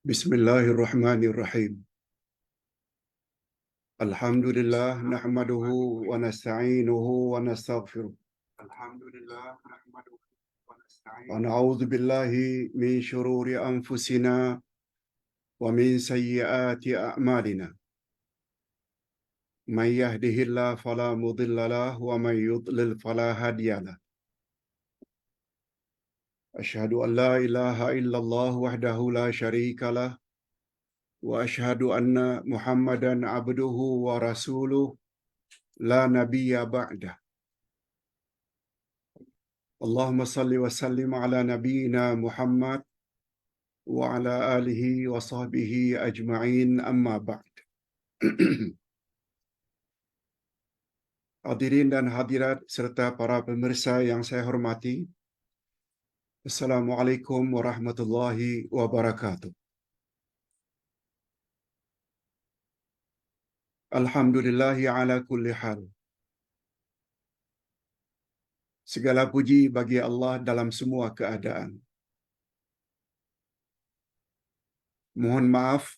Bismillahirrahmanirrahim. Alhamdulillah nahmaduhu wa nasta'inuhu wa nastaghfiruh. Alhamdulillah nahmaduhu wa nasta'inuhu wa na'udzu billahi min shururi anfusina wa min sayyiati a'malina. Man yahdihillahu fala mudilla lahu wa man yudlil fala hadiya lahu. Asyhadu an la ilaha illallah wahdahu la syarika lahu wa asyhadu anna Muhammadan abduhu wa rasuluh la nabiyya ba'dah. Allahumma salli wa sallim ala nabiyyina Muhammad wa ala alihi wa sahbihi ajma'in, amma ba'd. Hadirin dan hadirat serta para pemirsa yang saya hormati, Assalamualaikum warahmatullahi wabarakatuh. Alhamdulillahi ala kulli hal. Segala puji bagi Allah dalam semua keadaan. Mohon maaf,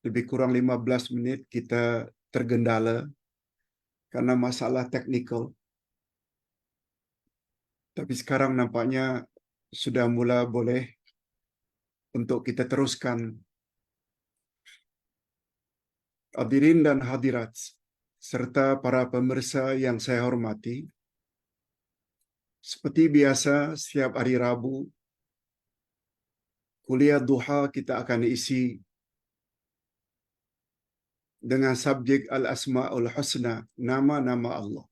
lebih kurang 15 menit kita tergendala karena masalah teknikal. Tapi sekarang nampaknya sudah mula boleh untuk kita teruskan. Hadirin dan hadirat serta para pemirsa yang saya hormati, seperti biasa setiap hari Rabu, kuliah duha kita akan isi dengan subjek Al-Asma'ul Husna, nama-nama Allah.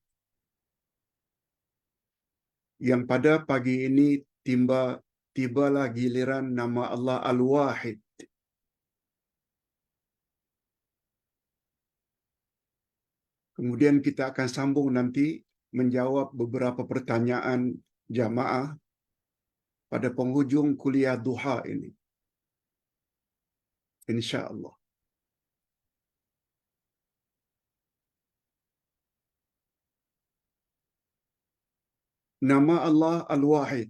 Yang pada pagi ini tibalah giliran nama Allah Al-Wahid. Kemudian kita akan sambung nanti menjawab beberapa pertanyaan jamaah pada penghujung kuliah duha ini. InsyaAllah. Nama Allah Al-Wahid.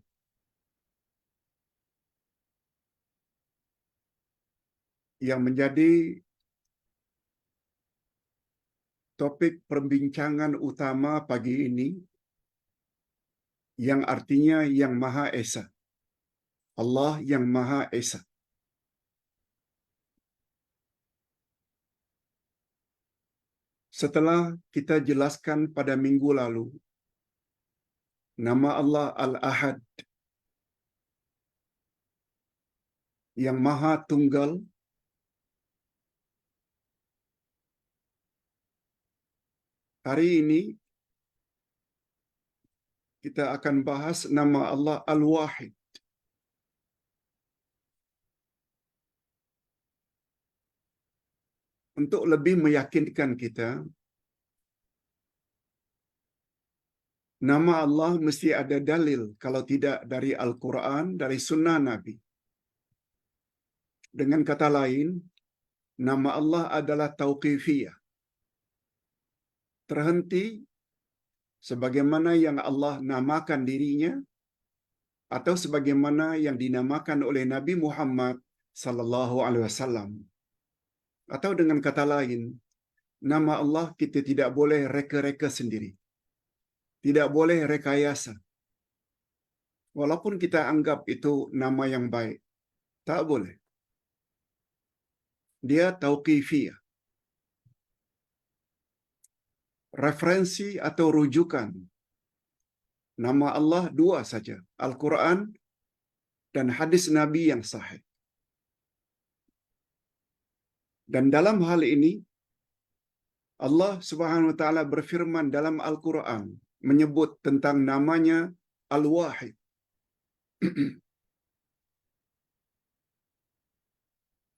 Yang menjadi topik perbincangan utama pagi ini, yang artinya yang Maha Esa. Allah yang Maha Esa. Setelah kita jelaskan pada minggu lalu, nama Allah Al-Ahad, yang Maha Tunggal, hari ini kita akan bahas nama Allah Al-Wahid. Untuk lebih meyakinkan kita, nama Allah mesti ada dalil, kalau tidak dari Al-Quran, dari Sunnah Nabi. Dengan kata lain, nama Allah adalah tauqifiyah. Terhenti sebagaimana yang Allah namakan dirinya, atau sebagaimana yang dinamakan oleh Nabi Muhammad sallallahu alaihi wasallam. Atau dengan kata lain, nama Allah kita tidak boleh reka-reka sendiri. Tidak boleh rekayasa. Walaupun kita anggap itu nama yang baik, tak boleh. Dia tauqifiyah. Referensi atau rujukan nama Allah dua saja, Al-Quran dan hadis Nabi yang sahih. Dan dalam hal ini, Allah Subhanahu wa taala berfirman dalam Al-Quran menyebut tentang namanya Al-Wahid.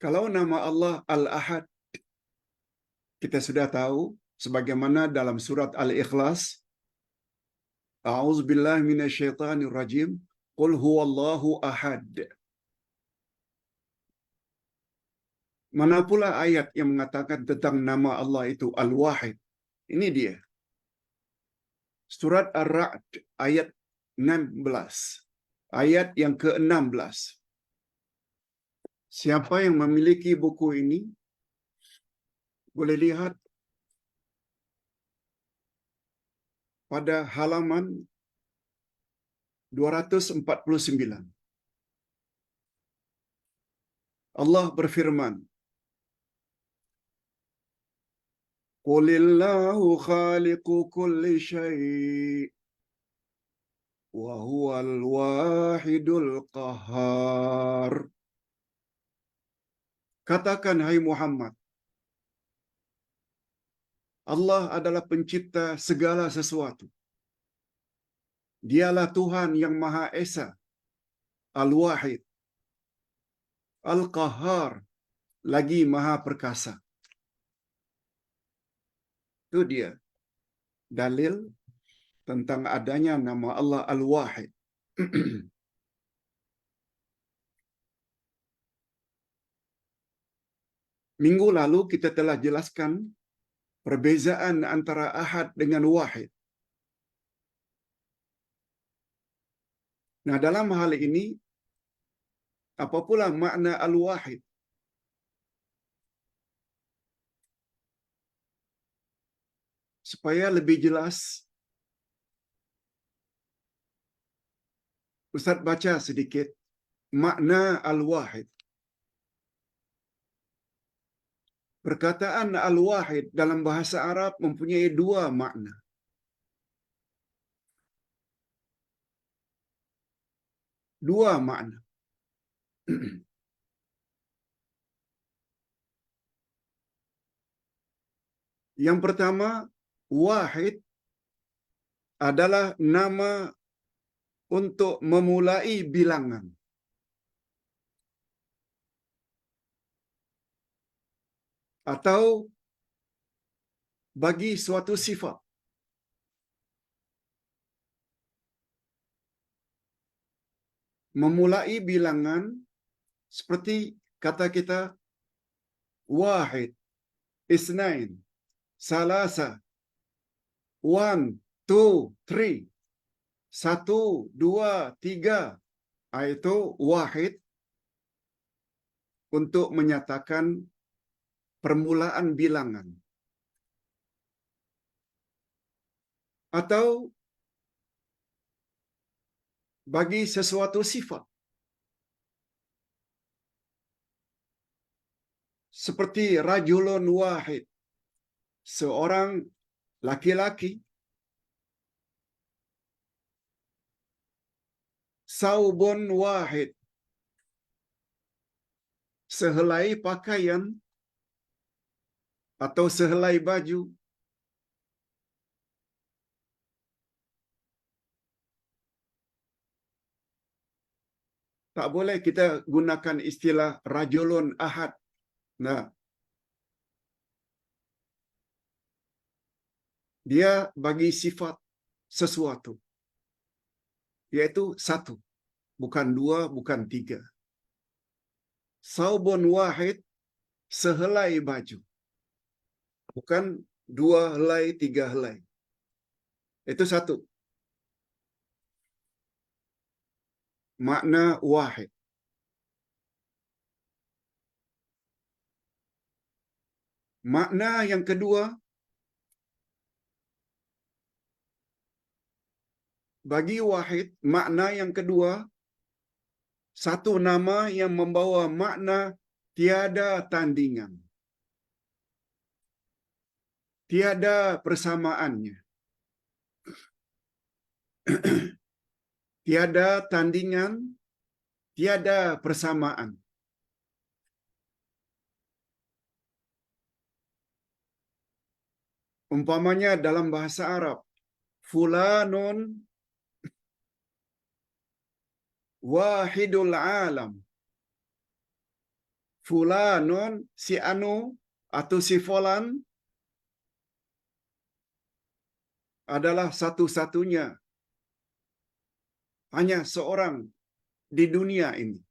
Kalau nama Allah Al-Ahad, kita sudah tahu sebagaimana dalam surat Al-Ikhlas, A'udzubillahi minasyaitonirrajim, Qul huwallahu ahad. Mana pula ayat yang mengatakan tentang nama Allah itu Al-Wahid? Ini dia. Surat Ar-Ra'd ayat 16. Ayat yang ke-16. Siapa yang memiliki buku ini boleh lihat pada halaman 249. Allah berfirman, Qulillahu khaliqu kulli syai' wa huwal wahidul qahhar. Katakan, hai Muhammad, Allah adalah pencipta segala sesuatu. Dialah Tuhan yang Maha Esa, Al-Wahid, Al-Qahhar, lagi Maha Perkasa. Itu dia dalil tentang adanya nama Allah Al-Wahid. Minggu lalu kita telah jelaskan perbezaan antara Ahad dengan Wahid. Nah, dalam hal ini, apa pula makna Al-Wahid? Supaya lebih jelas, Ustaz baca sedikit makna Al-Wahid. Perkataan Al-Wahid dalam bahasa Arab mempunyai dua makna. Dua makna. Yang pertama, Wahid adalah nama untuk memulai bilangan. Atau bagi suatu sifat. Memulai bilangan seperti kata kita wahid, isnain, salasa, one, two, three, satu, dua, tiga. Itu wahid untuk menyatakan permulaan bilangan. Atau bagi sesuatu sifat. Seperti rajulun wahid, seorang laki-laki. Saubun wahid, sehelai pakaian atau sehelai baju. Tak boleh kita gunakan istilah rajulun ahad. Nah, dia bagi sifat sesuatu, yaitu satu, bukan dua, bukan tiga. Saubun wahid, sehelai baju, bukan dua helai, tiga helai. Itu satu. Makna wahid. Makna yang kedua, bagi wahid, makna yang kedua, satu nama yang membawa makna tiada tandingan. Tiada persamaannya. Tiada tandingan, tiada persamaan. Umpamanya dalam bahasa Arab, fulanun wahidul alam. Fulanun, si anu atau si fulan adalah satu-satunya. Hanya seorang di dunia ini.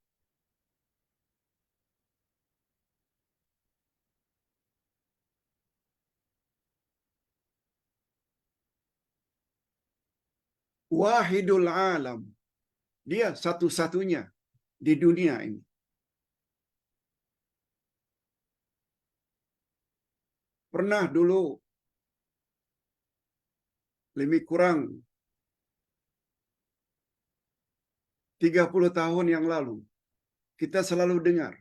Wahidul alam. Dia satu-satunya di dunia ini. Pernah dulu lebih kurang 30 tahun yang lalu, kita selalu dengar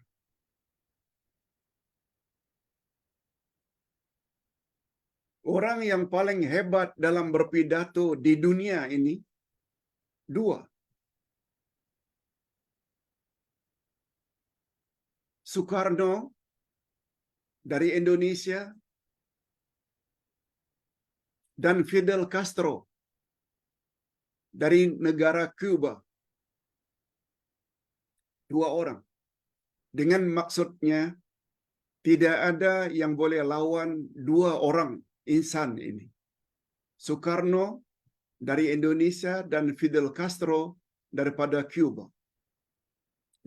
orang yang paling hebat dalam berpidato di dunia ini dua. Soekarno dari Indonesia dan Fidel Castro dari negara Cuba. Dua orang. Dengan maksudnya tidak ada yang boleh lawan dua orang insan ini. Soekarno dari Indonesia dan Fidel Castro daripada Cuba.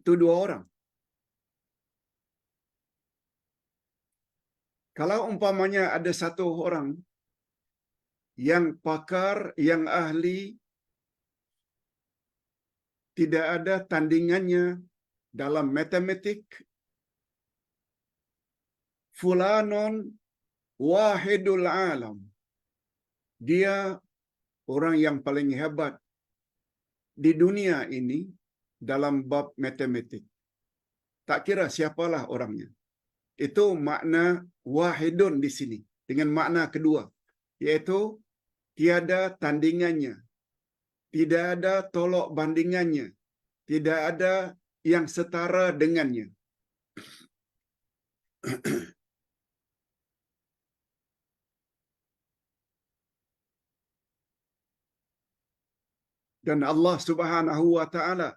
Itu dua orang. Kalau umpamanya ada satu orang yang pakar, yang ahli, tidak ada tandingannya dalam matematik, fulanon wahidul alam. Dia orang yang paling hebat di dunia ini dalam bab matematik. Tak kira siapalah orangnya. Itu makna wahidun di sini. Dengan makna kedua. Yaitu tiada tandingannya. Tidak ada tolok bandingannya. Tidak ada yang setara dengannya. Dan Allah Subhanahu wa taala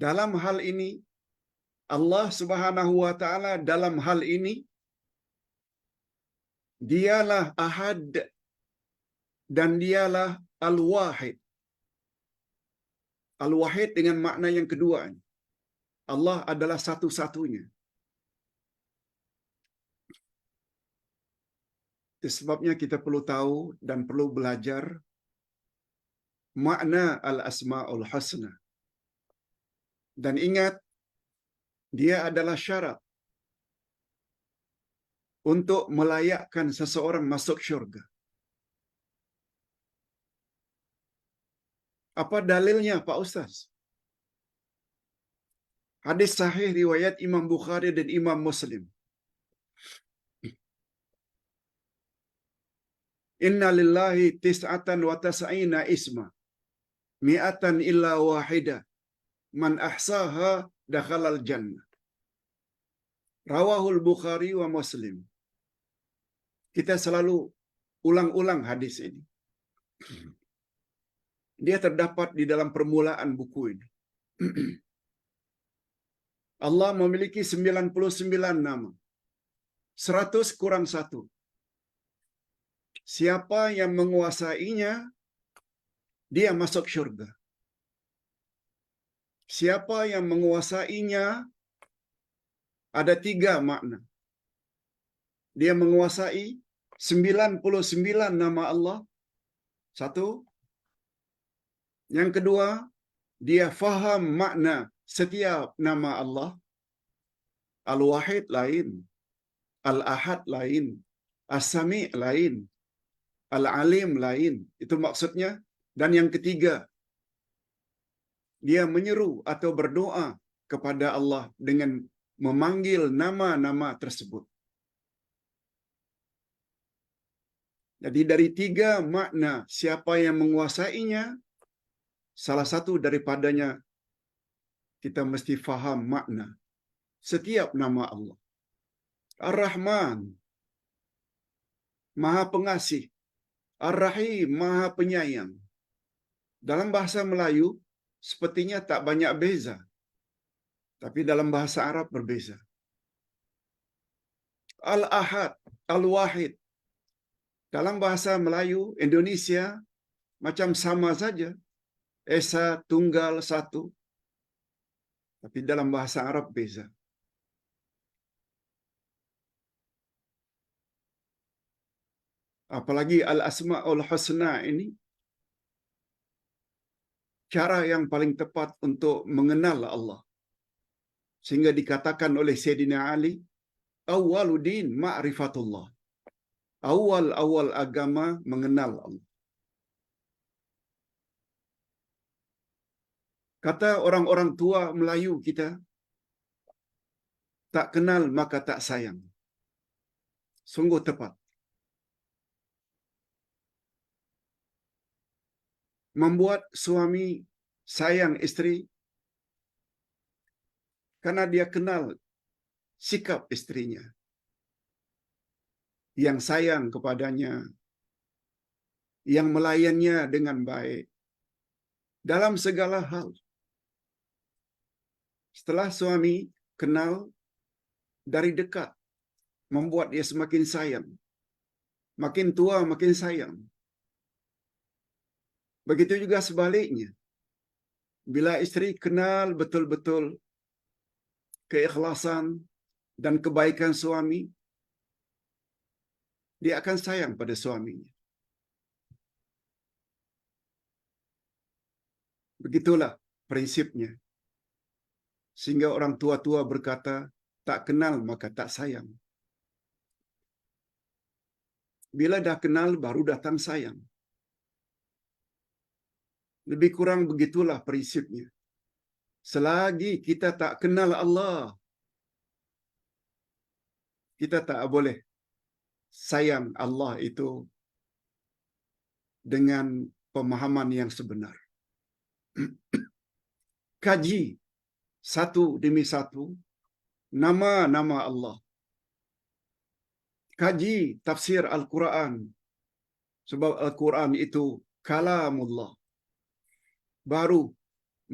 dalam hal ini, Allah Subhanahu wa taala dalam hal ini dialah Ahad dan dialah Al-Wahid. Al-Wahid dengan makna yang kedua. Allah adalah satu-satunya. Itu sebabnya kita perlu tahu dan perlu belajar makna Al-Asma'ul Husna. Dan ingat, dia adalah syarat untuk melayakkan seseorang masuk syurga. Apa dalilnya, Pak Ustaz? Hadis sahih riwayat Imam Bukhari dan Imam Muslim. Inna lillahi tis'atan wa tas'ina isma, mi'atan illa wahida, man ahsaha dakhalal jannah. Rawahul Bukhari wa Muslim. Kita selalu ulang-ulang hadis ini. Dia terdapat di dalam permulaan buku ini. Allah memiliki 99 nama. 100 kurang 1. Siapa yang menguasainya, dia masuk syurga. Siapa yang menguasainya, ada 3 makna. Dia menguasai 99 nama Allah. 1. Yang kedua, dia faham makna setiap nama Allah. Al-Wahid lain, Al-Ahad lain, As-Sami' lain, Al-Alim lain. Itu maksudnya. Dan yang ketiga, dia menyeru atau berdoa kepada Allah dengan memanggil nama-nama tersebut. Jadi dari 3 makna siapa yang menguasainya, salah satu daripadanya kita mesti faham makna setiap nama Allah. Ar-Rahman, Maha Pengasih. Ar-Rahim, Maha Penyayang. Dalam bahasa Melayu, sepertinya tak banyak beza. Tapi dalam bahasa Arab berbeza. Al-Ahad, Al-Wahid. Dalam bahasa Melayu, Indonesia, macam sama saja. Esa, tunggal, satu. Tapi dalam bahasa Arab beza. Apalagi Al-Asma'ul Husna ini, cara yang paling tepat untuk mengenal Allah. Sehingga dikatakan oleh Sayyidina Ali, Awwaluddin ma'rifatullah. Awal-awal agama mengenal Allah. Kata orang-orang tua Melayu kita, tak kenal maka tak sayang. Sungguh tepat. Membuat suami sayang isteri karena dia kenal sikap istrinya yang sayang kepadanya, yang melayannya dengan baik dalam segala hal. Setelah suami kenal dari dekat, membuat dia semakin sayang. Makin tua makin sayang. Begitu juga sebaliknya. Bila isteri kenal betul-betul keikhlasan dan kebaikan suami, dia akan sayang pada suaminya. Begitulah prinsipnya. Sehingga orang tua-tua berkata, tak kenal maka tak sayang. Bila dah kenal baru datang sayang. Lebih kurang begitulah prinsipnya. Selagi kita tak kenal Allah, kita tak boleh sayang Allah itu dengan pemahaman yang sebenar. Kaji satu demi satu nama-nama Allah. Kaji tafsir Al-Quran. Sebab Al-Quran itu kalamullah. Baru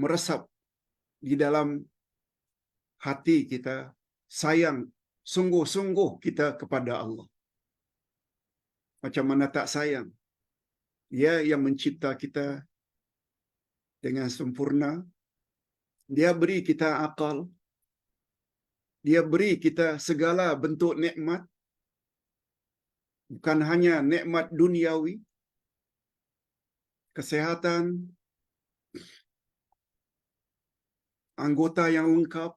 meresap di dalam hati kita, sayang sungguh-sungguh kita kepada Allah. Macam mana tak sayang? Dia yang mencipta kita dengan sempurna. Dia beri kita akal. Dia beri kita segala bentuk nikmat. Bukan hanya nikmat duniawi, kesehatan, anggota yang lengkap,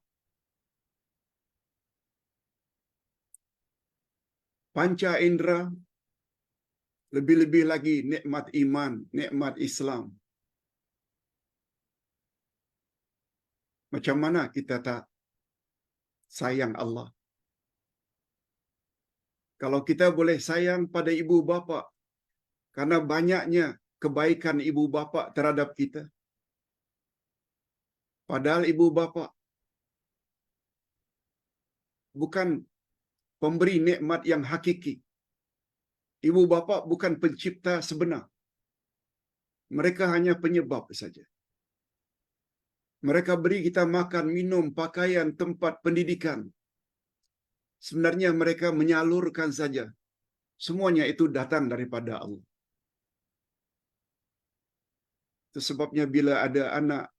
panca indera, lebih-lebih lagi nikmat iman, nikmat Islam. Macam mana kita tak sayang Allah? Kalau kita boleh sayang pada ibu bapa karena banyaknya kebaikan ibu bapa terhadap kita, padahal ibu bapa bukan pemberi nikmat yang hakiki. Ibu bapa bukan pencipta sebenar. Mereka hanya penyebab saja. Mereka beri kita makan, minum, pakaian, tempat pendidikan. Sebenarnya mereka menyalurkan saja. Semuanya itu datang daripada Allah. Itu sebabnya bila ada anak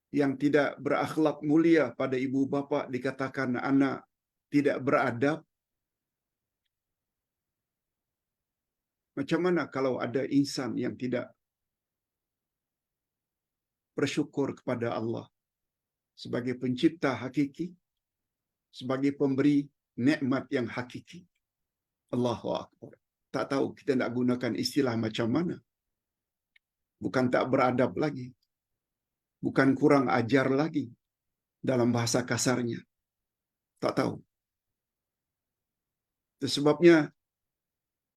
yang tidak berakhlak mulia pada ibu bapa, dikatakan anak tidak beradab. Macam mana kalau ada insan yang tidak bersyukur kepada Allah sebagai pencipta hakiki, sebagai pemberi nikmat yang hakiki? Allahu Akbar. Tak tahu kita nak gunakan istilah macam mana. Bukan tak beradab lagi. Bukan kurang ajar lagi dalam bahasa kasarnya. Tak tahu. Itu sebabnya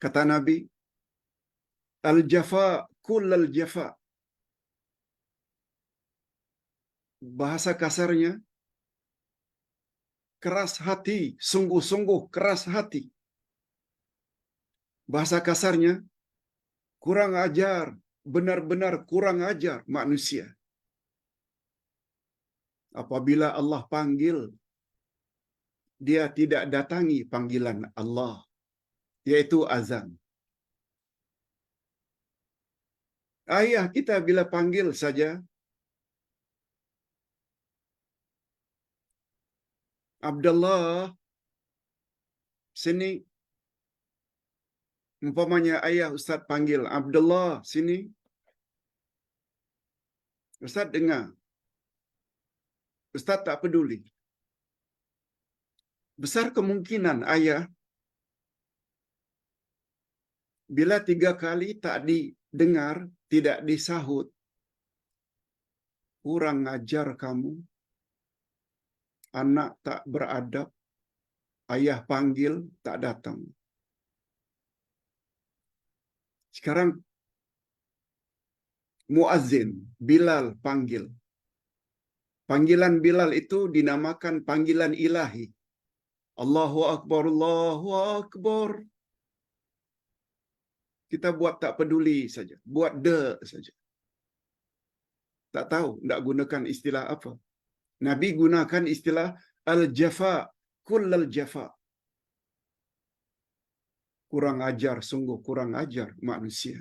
kata Nabi, al-jafa kullal jafa. Bahasa kasarnya, keras hati, sungguh-sungguh keras hati. Bahasa kasarnya, kurang ajar, benar-benar kurang ajar manusia. Apabila Allah panggil, dia tidak datangi panggilan Allah, yaitu azan. Ayah kita bila panggil saja, Abdullah, sini. Umpamanya ayah Ustaz panggil, Abdullah, sini. Ustaz dengar. Ustaz tak peduli. Besar kemungkinan ayah bila 3 kali tak didengar, tidak disahut, kurang ajar kamu, anak tak beradab, ayah panggil tak datang. Sekarang muazzin Bilal panggil. Panggilan Bilal itu dinamakan panggilan ilahi. Allahu Akbar, Allahu Akbar. Kita buat tak peduli saja, buat saja. Tak tahu nak gunakan istilah apa. Nabi gunakan istilah al-jafa, kullal jafa. Kurang ajar, sungguh kurang ajar manusia.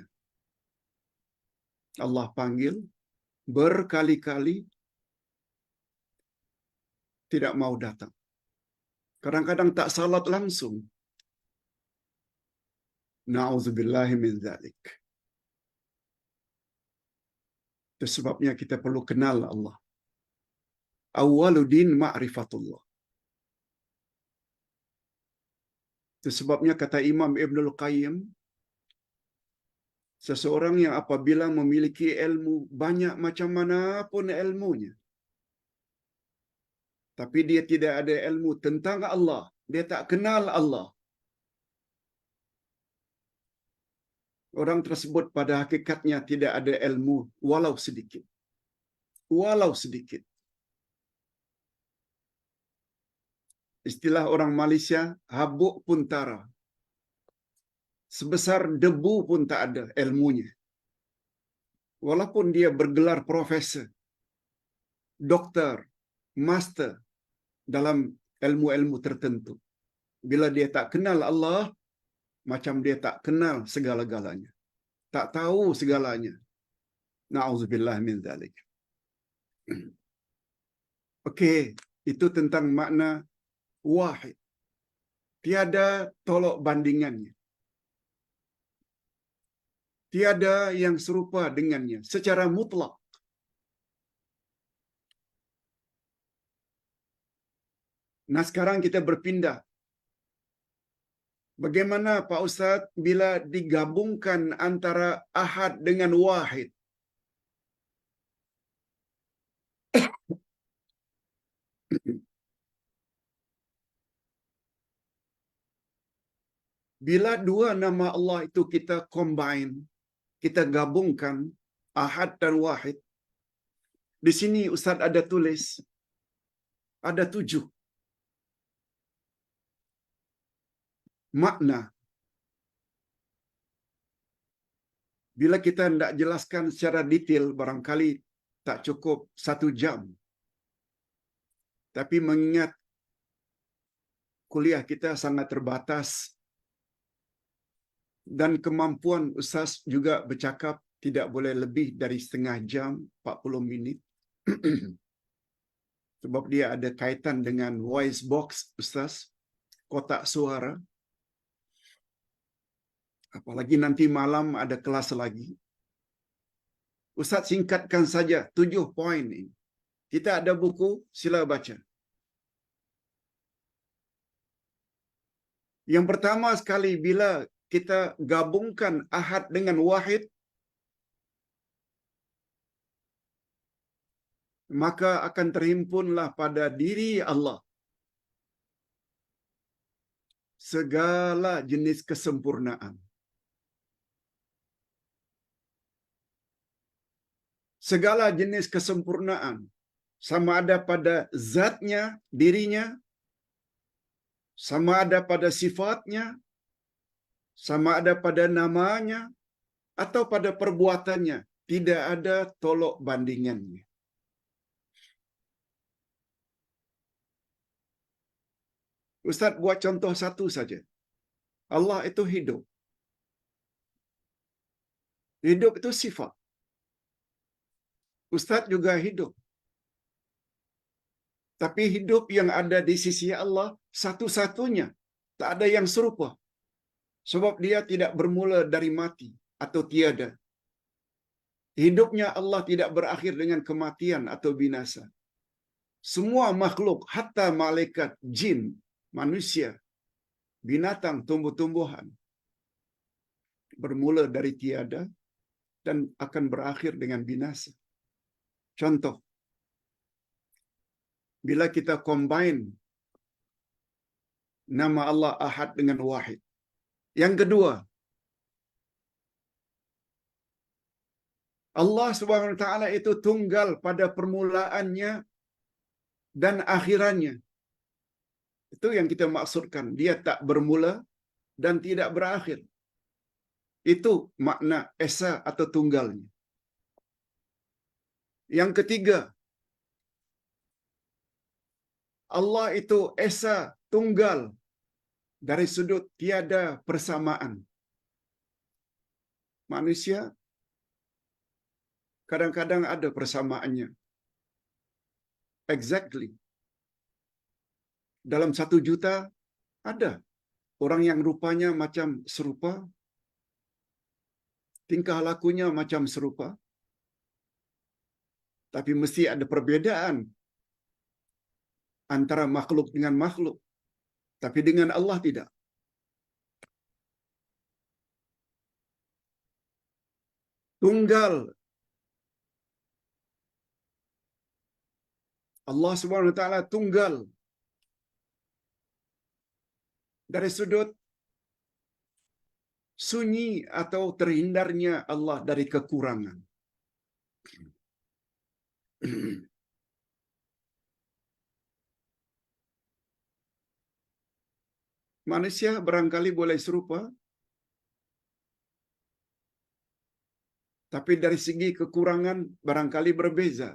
Allah panggil berkali-kali, tidak mau datang. Kadang-kadang tak salat langsung. Na'udzubillahi min dzalik. Itu sebabnya kita perlu kenal Allah. Awwaluddin ma'rifatullah. Itu sebabnya kata Imam Ibnul Qayyim, seseorang yang apabila memiliki ilmu banyak macam mana pun ilmunya, tapi dia tidak ada ilmu tentang Allah, dia tak kenal Allah, orang tersebut pada hakikatnya tidak ada ilmu walau sedikit. Walau sedikit. Istilah orang Malaysia, habuk pun tara. Sebesar debu pun tak ada ilmunya. Walaupun dia bergelar profesor, doktor, master dalam ilmu-ilmu tertentu. Bila dia tak kenal Allah, macam dia tak kenal segala-galanya. Tak tahu segalanya. Na'udzubillah min dzalik. Okey, itu tentang makna wahid. Tiada tolok bandingannya. Tiada yang serupa dengannya secara mutlak. Nah, sekarang kita berpindah. Bagaimana Pak Ustaz bila digabungkan antara ahad dengan wahid? Bila dua nama Allah itu kita combine, kita gabungkan ahad dan wahid. Di sini Ustaz ada tulis, ada 7 makna. Bila kita hendak jelaskan secara detail, barangkali tak cukup 1 jam. Tapi mengingat kuliah kita sangat terbatas dan kemampuan Ustaz juga bercakap tidak boleh lebih dari setengah jam, 40 minit. Sebab dia ada kaitan dengan voice box Ustaz, kotak suara. Apalagi nanti malam ada kelas lagi. Ustaz singkatkan saja 7 poin ini. Kita ada buku, sila baca. Yang pertama sekali, bila kita gabungkan ahad dengan wahid, maka akan terhimpunlah pada diri Allah segala jenis kesempurnaan. Segala jenis kesempurnaan, sama ada pada zatnya, dirinya, sama ada pada sifatnya, sama ada pada namanya, atau pada perbuatannya, tidak ada tolok bandingannya. Ustaz buat contoh satu saja. Allah itu hidup. Hidup itu sifat. Ustaz juga hidup. Tapi hidup yang ada di sisi Allah satu-satunya. Tak ada yang serupa. Sebab dia tidak bermula dari mati atau tiada. Hidupnya Allah tidak berakhir dengan kematian atau binasa. Semua makhluk, hatta malaikat, jin, manusia, binatang, tumbuh-tumbuhan bermula dari tiada dan akan berakhir dengan binasa. Contoh, bila kita combine nama Allah Ahad dengan Wahid. Yang kedua, Allah Subhanahu wa taala itu tunggal pada permulaannya dan akhirannya. Itu yang kita maksudkan, dia tak bermula dan tidak berakhir. Itu makna esa atau tunggalnya. Yang ketiga, Allah itu esa tunggal dari sudut tiada persamaan. Manusia kadang-kadang ada persamaannya. Exactly. Dalam 1 juta ada orang yang rupanya macam serupa, tingkah lakunya macam serupa, tapi mesti ada perbedaan antara makhluk dengan makhluk. Tapi dengan Allah tidak. Tunggal. Allah Subhanahu wa taala tunggal dari sudut sunyi atau terhindarnya Allah dari kekurangan. Manusia barangkali boleh serupa, tapi dari segi kekurangan barangkali berbeza.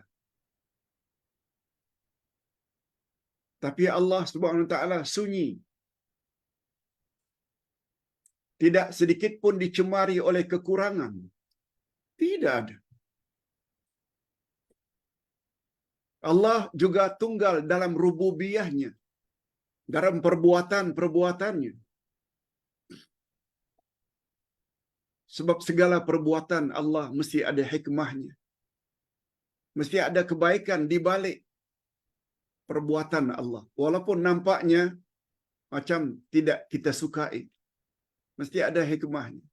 Tapi Allah Subhanahu wa taala sunyi. Tidak sedikit pun dicemari oleh kekurangan. Tidak ada. Allah juga tunggal dalam rububiyahnya, dalam perbuatan-perbuatannya. Sebab segala perbuatan Allah mesti ada hikmahnya. Mesti ada kebaikan di balik perbuatan Allah. Walaupun nampaknya macam tidak kita sukai, mesti ada hikmahnya.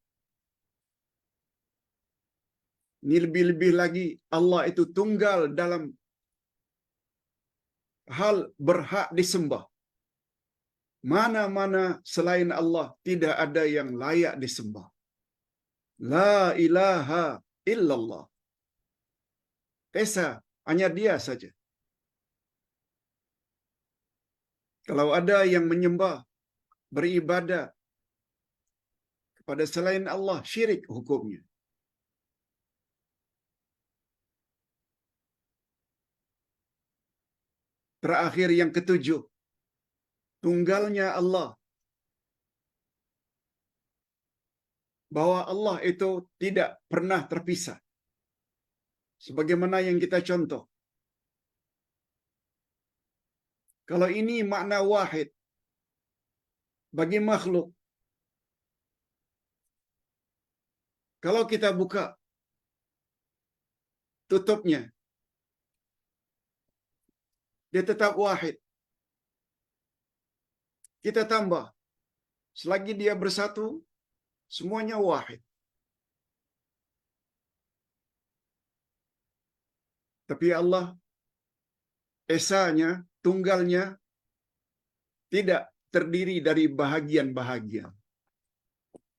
Ini lebih-lebih lagi, Allah itu tunggal dalam hal berhak disembah. Mana-mana selain Allah tidak ada yang layak disembah. La ilaha illallah. Esa, hanya dia saja. Kalau ada yang menyembah, beribadah kepada selain Allah, syirik hukumnya. Terakhir yang ketujuh, tunggalnya Allah. Bahwa Allah itu tidak pernah terpisah. Sebagaimana yang kita contoh. Kalau ini makna wahid bagi makhluk. Kalau kita buka tutupnya, dia tetap wahid. Kita tambah, selagi dia bersatu, semuanya wahid. Tapi Allah, esanya, tunggalnya, tidak terdiri dari bahagian-bahagian.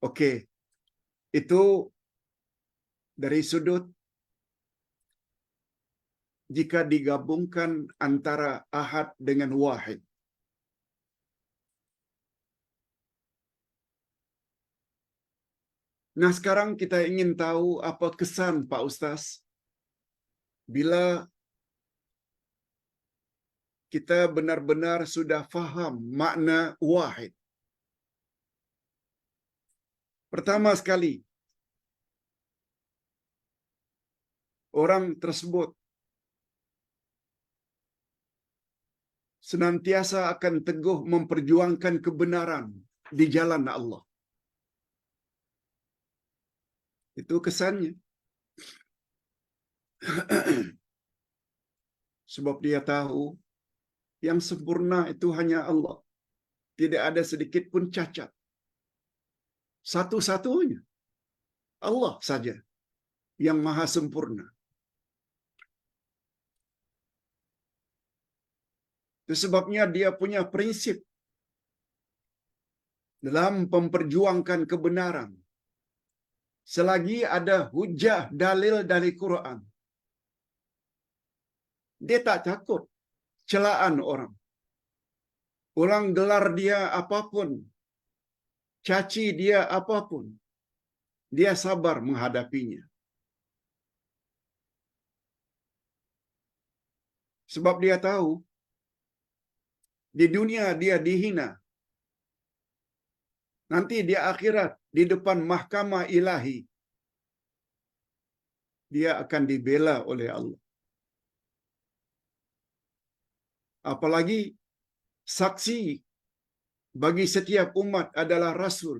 Okey, itu dari sudut jika digabungkan antara ahad dengan wahid. Nah, sekarang kita ingin tahu apa kesan Pak Ustaz bila kita benar-benar sudah faham makna wahid. Pertama sekali, orang tersebut senantiasa akan teguh memperjuangkan kebenaran di jalan Allah. Itu kesannya. Sebab dia tahu yang sempurna itu hanya Allah. tidak ada sedikit pun cacat. Satu-satunya Allah saja yang maha sempurna. Itu sebabnya dia punya prinsip dalam memperjuangkan kebenaran. Selagi ada hujah dalil dari Quran, dia tak takut celaan orang. Orang gelar dia apapun, caci dia apapun, dia sabar menghadapinya. Sebab dia tahu di dunia dia dihina. Nanti di akhirat, di depan mahkamah ilahi, dia akan dibela oleh Allah. Apalagi saksi bagi setiap umat adalah Rasul.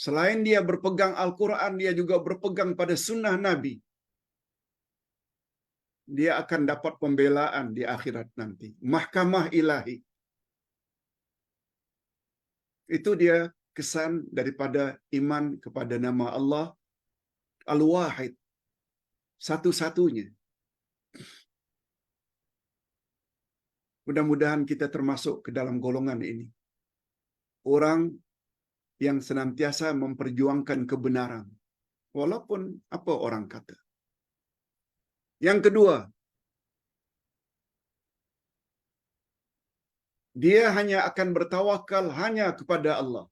Selain dia berpegang Al-Quran, dia juga berpegang pada sunnah Nabi. Dia akan dapat pembelaan di akhirat nanti. Mahkamah ilahi. Itu dia kesan daripada iman kepada nama Allah Al-Wahid. Satu-satunya. Mudah-mudahan kita termasuk ke dalam golongan ini. Orang yang senantiasa memperjuangkan kebenaran. Walaupun apa orang kata. Yang kedua, dia hanya akan bertawakal hanya kepada Allah.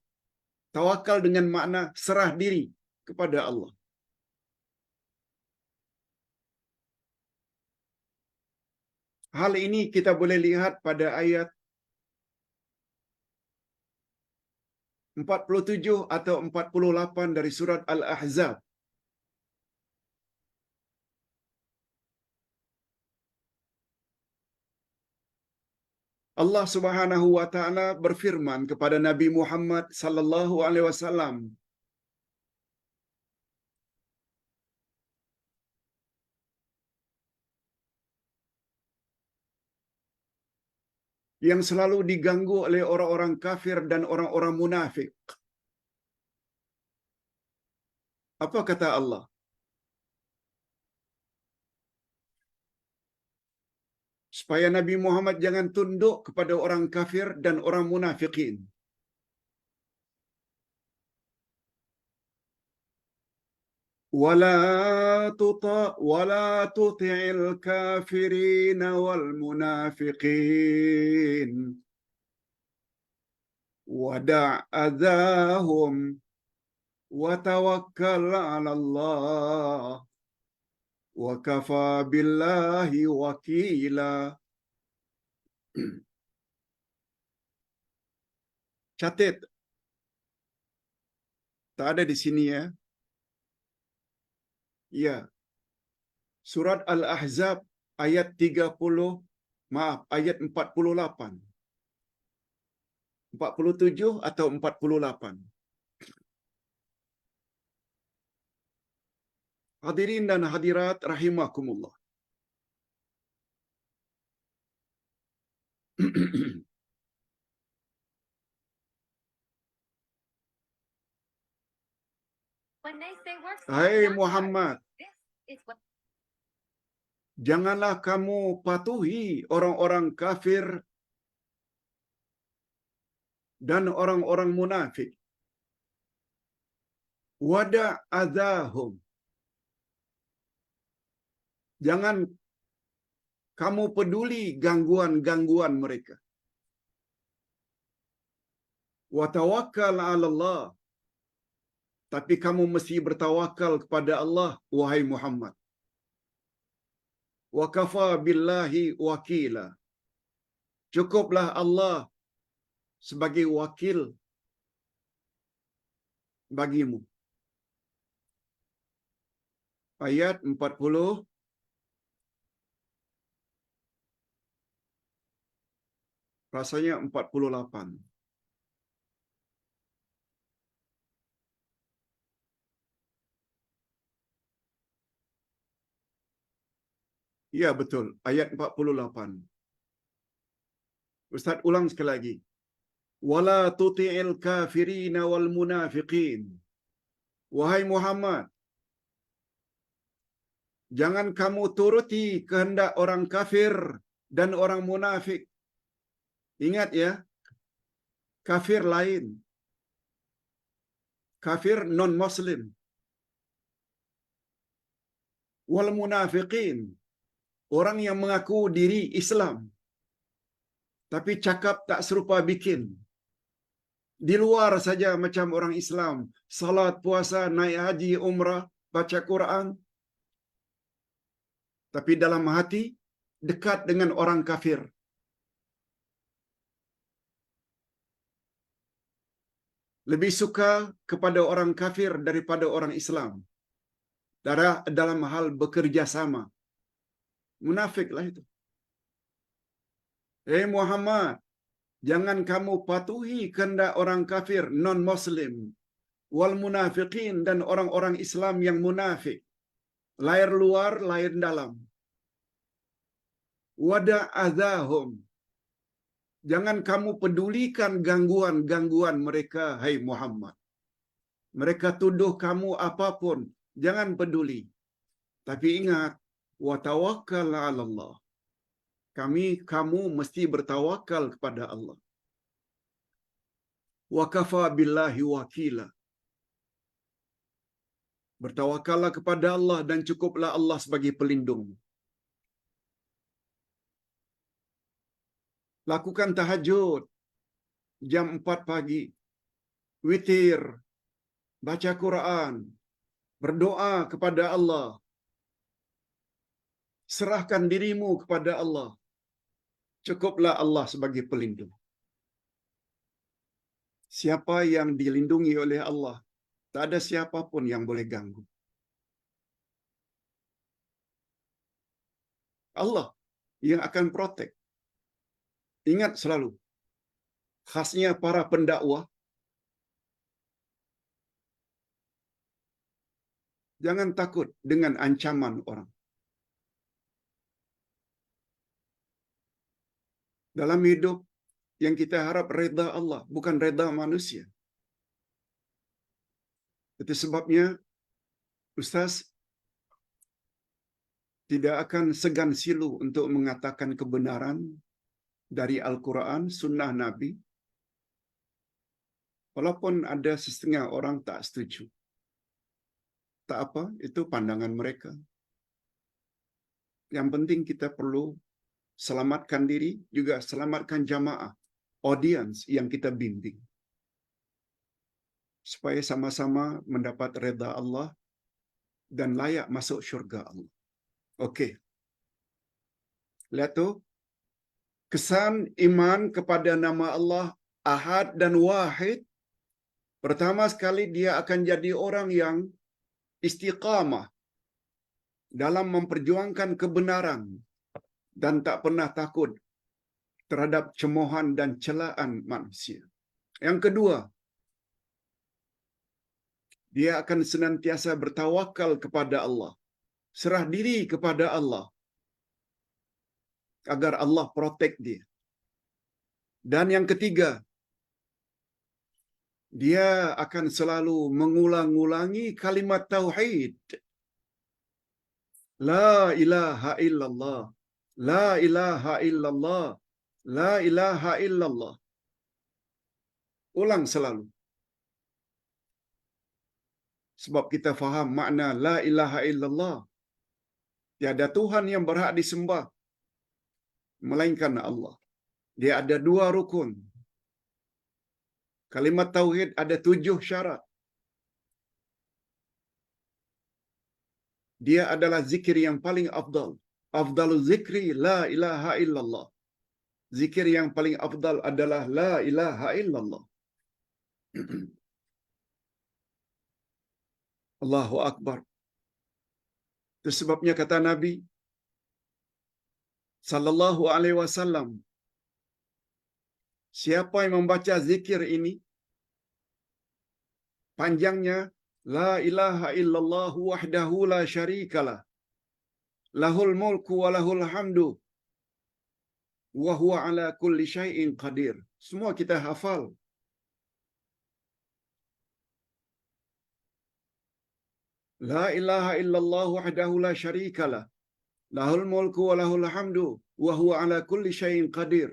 Tawakal dengan makna serah diri kepada Allah. Hal ini kita boleh lihat pada ayat 47 atau 48 dari surat Al-Ahzab. Allah Subhanahu wa taala berfirman kepada Nabi Muhammad sallallahu alaihi wasallam, yang selalu diganggu oleh orang-orang kafir dan orang-orang munafik. Apa kata Allah? Supaya Nabi Muhammad jangan tunduk kepada orang kafir dan orang munafikin. Wala tuti'il kafirin wal munafiqin. Wada' adahum wa tawakkal 'ala Allah. Wa kafa billahi wakila. Catat. Tak ada di sini ya. Ya. Surat Al-Ahzab ayat 48. 47 atau 48. Hadirin dan hadirat rahimakumullah. Hai Muhammad, janganlah kamu patuhi orang-orang kafir dan orang-orang munafik. Wada' adahum. Jangan kamu peduli gangguan-gangguan mereka. Wa tawakkal 'ala Allah. Tapi kamu mesti bertawakal kepada Allah, wahai Muhammad. Wa kafa billahi wakila. Cukuplah Allah sebagai wakil bagimu. Ayat 40, rasanya 48. Ya betul, ayat 48. Ustaz ulang sekali lagi. Wala tuti'il kafirina wal munafiqin. Wahai Muhammad, jangan kamu turuti kehendak orang kafir dan orang munafik. Ingat ya, kafir lain. Kafir non-muslim. Wal munafiqin, orang yang mengaku diri Islam tapi cakap tak serupa bikin. Di luar saja macam orang Islam, salat, puasa, naik haji, umrah, baca Quran, tapi dalam hati dekat dengan orang kafir. Lebih suka kepada orang kafir daripada orang Islam dalam hal bekerja sama. Munafiklah itu. Muhammad, jangan kamu patuhi kehendak orang kafir non-muslim, wal munafiqin, dan orang-orang Islam yang munafik, lahir luar, lahir dalam. Wada azahum, jangan kamu pedulikan gangguan-gangguan mereka, hai Muhammad. Mereka tuduh kamu apapun, jangan peduli. Tapi ingat, wa tawakkal 'ala Allah. Kamu mesti bertawakal kepada Allah. Wa kafa billahi wakila. Bertawakallah kepada Allah dan cukuplah Allah sebagai pelindung. Lakukan tahajud jam 4 pagi. Witir, baca Quran, berdoa kepada Allah. Serahkan dirimu kepada Allah. Cukuplah Allah sebagai pelindung. Siapa yang dilindungi oleh Allah, tak ada siapa pun yang boleh ganggu. Allah yang akan protect. Ingat selalu, khasnya para pendakwah, jangan takut dengan ancaman orang. Dalam hidup yang kita harap reda Allah, bukan reda manusia. Itu sebabnya Ustaz tidak akan segan silu untuk mengatakan kebenaran dari Al-Quran, Sunnah Nabi, walaupun ada setengah orang tak setuju. Tak apa, itu pandangan mereka. Yang penting kita perlu selamatkan diri, juga selamatkan jamaah, audience yang kita bimbing. Supaya sama-sama mendapat reda Allah dan layak masuk syurga Allah. Okey. Lihat tu, kesan iman kepada nama Allah Ahad dan Wahid. Pertama sekali dia akan jadi orang yang istiqamah dalam memperjuangkan kebenaran dan tak pernah takut terhadap cemohan dan celaan manusia. Yang kedua, dia akan senantiasa bertawakal kepada Allah, serah diri kepada Allah, agar Allah protect dia. Dan yang ketiga, dia akan selalu mengulang-ulangi kalimat tauhid. La ilaha illallah, la ilaha illallah, la ilaha illallah. Ulang selalu. Sebab kita faham makna la ilaha illallah. Tiada Tuhan yang berhak disembah melainkan Allah. Dia ada 2 rukun. Kalimat tauhid ada 7 syarat. Dia adalah zikir yang paling afdal. Afdalul zikri la ilaha illallah. Zikir yang paling afdal adalah la ilaha illallah. Allahu Akbar. Itu sebabnya kata Nabi sallallahu alaihi wasallam, siapa yang membaca zikir ini, panjangnya la ilaha illallah wahdahu la syarikalah, lahul mulku wa lahul hamdu, wa huwa ala kulli syai'in qadir. Semua kita hafal. La ilaha illallah wahdahu la syarikalah. Lahul mulku wa lahul hamdu wa huwa ala kulli syai'in qadir.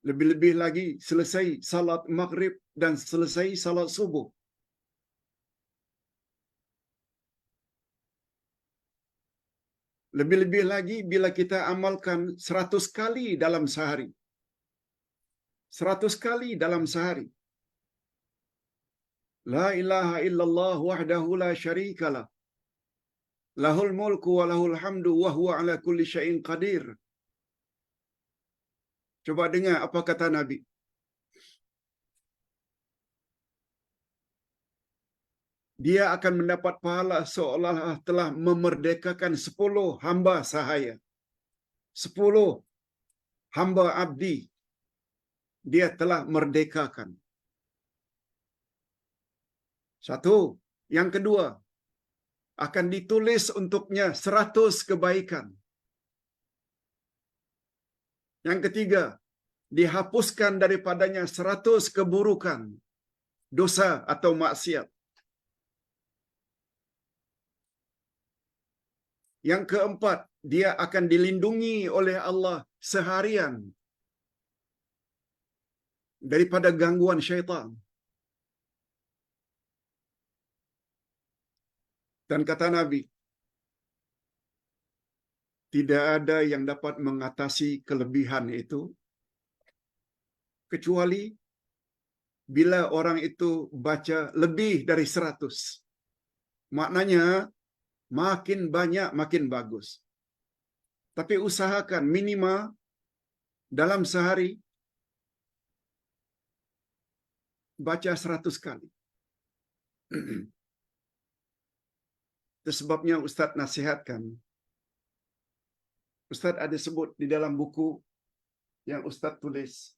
Lebih-lebih lagi selesai salat maghrib dan selesai salat subuh. Lebih-lebih lagi bila kita amalkan 100 kali dalam sehari. 100 kali dalam sehari. La ilaha illallah wahdahu la syarikalah. Lahul mulku wa lahul hamdu wa huwa ala kulli syai'in qadir. Coba dengar apa kata Nabi. Dia akan mendapat pahala seolah telah memerdekakan 10 hamba sahaya. 10 hamba abdi dia telah merdekakan. Satu. Yang kedua, akan ditulis untuknya 100 kebaikan. Yang ketiga, dihapuskan daripadanya 100 keburukan, dosa atau maksiat. Yang keempat, dia akan dilindungi oleh Allah seharian daripada gangguan syaitan. Dan kata Nabi, tidak ada yang dapat mengatasi kelebihan itu kecuali bila orang itu baca lebih dari 100. Maknanya makin banyak makin bagus. Tapi usahakan minimal dalam sehari baca 100 kali. Itu sebabnya Ustaz nasihatkan. Ustaz ada sebut di dalam buku yang Ustaz tulis.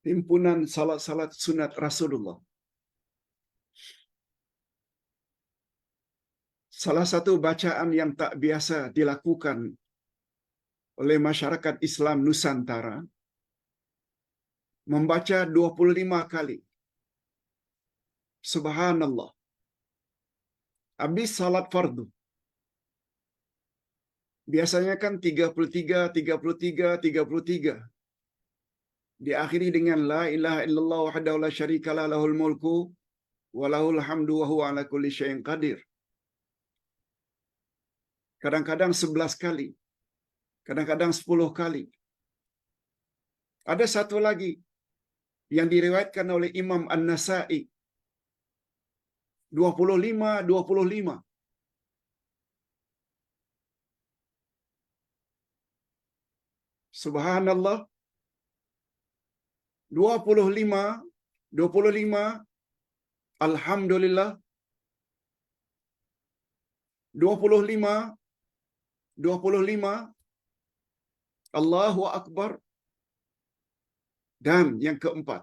Himpunan salat-salat sunat Rasulullah. Salah satu bacaan yang tak biasa dilakukan oleh masyarakat Islam Nusantara, membaca 25 kali. Subhanallah. Habis salat fardu. Biasanya kan 33, 33, 33. Diakhiri dengan la ilaha illallah wahdahu la syarikalah lahul mulku wa lahul hamdu wa huwa ala kulli syai'in qadir. Kadang-kadang 11 kali. Kadang-kadang 10 kali. Ada satu lagi yang diriwayatkan oleh Imam An-Nasa'i. 25, 25. Subhanallah. 25, 25. Alhamdulillah. 25, 25. Allahu Akbar. Dan yang keempat,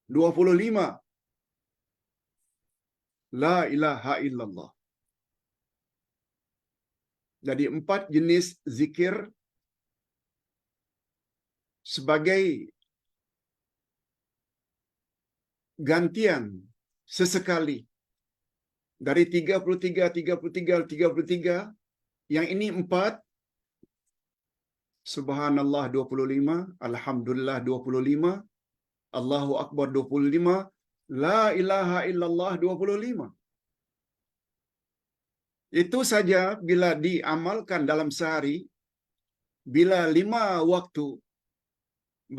25. La ilaha illallah. Jadi 4 jenis zikir sebagai gantian sesekali dari 33, 33, 33. Yang ini 4. Subhanallah 25, Alhamdulillah 25, Allahu Akbar 25, La ilaha illallah 25. Itu saja bila diamalkan dalam sehari, bila 5 waktu,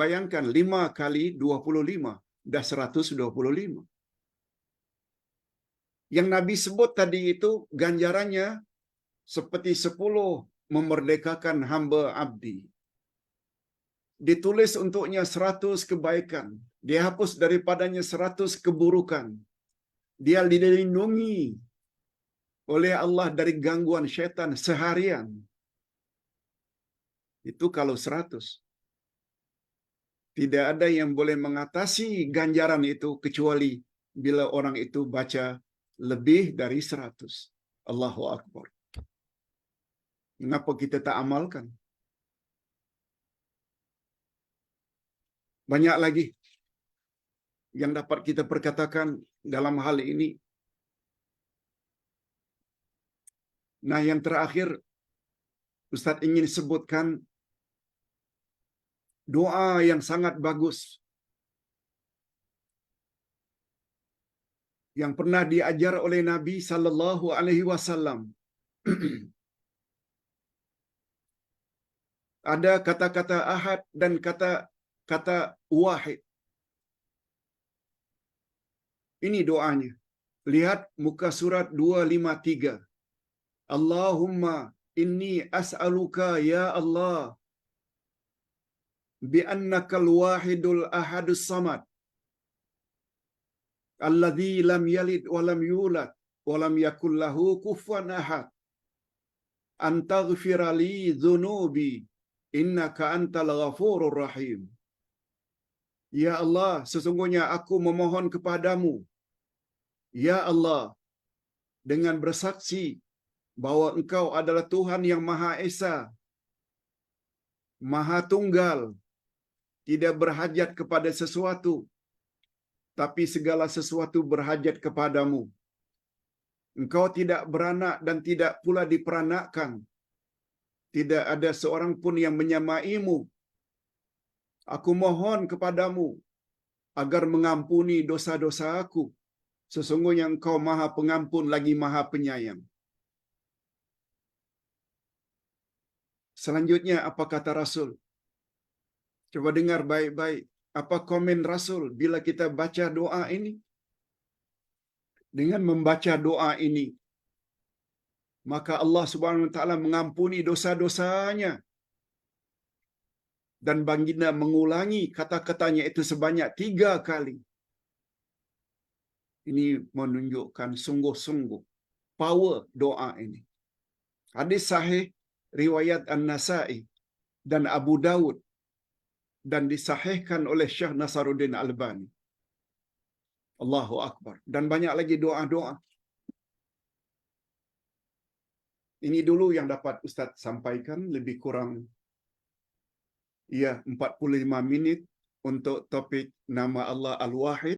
bayangkan 5 kali 25, dah 125. Yang Nabi sebut tadi itu ganjarannya seperti 10 memerdekakan hamba abdi. Ditulis untuknya 100 kebaikan. Dihapus daripadanya 100 keburukan. Dia dilindungi oleh Allah dari gangguan syaitan seharian. Itu kalau 100. Tidak ada yang boleh mengatasi ganjaran itu kecuali bila orang itu baca lebih dari 100. Allahu Akbar. Mengapa kita tak amalkan? Banyak lagi yang dapat kita perkatakan dalam hal ini. Nah, yang terakhir, Ustaz ingin sebutkan doa yang sangat bagus yang pernah diajar oleh Nabi sallallahu alaihi wasallam. Ada kata-kata ahad dan kata wahid. Ini doanya. Lihat muka surat 253. Allahumma inni as'aluka ya Allah bi annakal wahidul ahadus samad alladzi lam yalid wa lam yulad wa lam yakul lahu kufuwan ahad an taghfira li dhunubi innaka antal ghafurur rahim. Ya Allah, sesungguhnya aku memohon kepadamu, ya Allah, dengan bersaksi bahwa Engkau adalah Tuhan yang Maha Esa, Maha Tunggal, tidak berhajat kepada sesuatu, tapi segala sesuatu berhajat kepadamu. Engkau tidak beranak dan tidak pula diperanakkan. Tidak ada seorang pun yang menyamaimu. Aku mohon kepadamu agar mengampuni dosa-dosa aku. Sesungguhnya Engkau Maha Pengampun lagi Maha Penyayang. Selanjutnya apa kata Rasul? Coba dengar baik-baik. Apa komen Rasul bila kita baca doa ini? Dengan membaca doa ini, maka Allah Subhanahu wa taala mengampuni dosa-dosanya. Dan baginda mengulangi kata-katanya itu sebanyak 3 kali. Ini menunjukkan sungguh-sungguh power doa ini. Hadis sahih riwayat An-Nasa'i dan Abu Dawud dan disahihkan oleh Syekh Nasaruddin Albani. Allahu Akbar. Dan banyak lagi doa-doa. Ini dulu yang dapat Ustaz sampaikan, lebih kurang 45 minit untuk topik nama Allah Al-Wahid.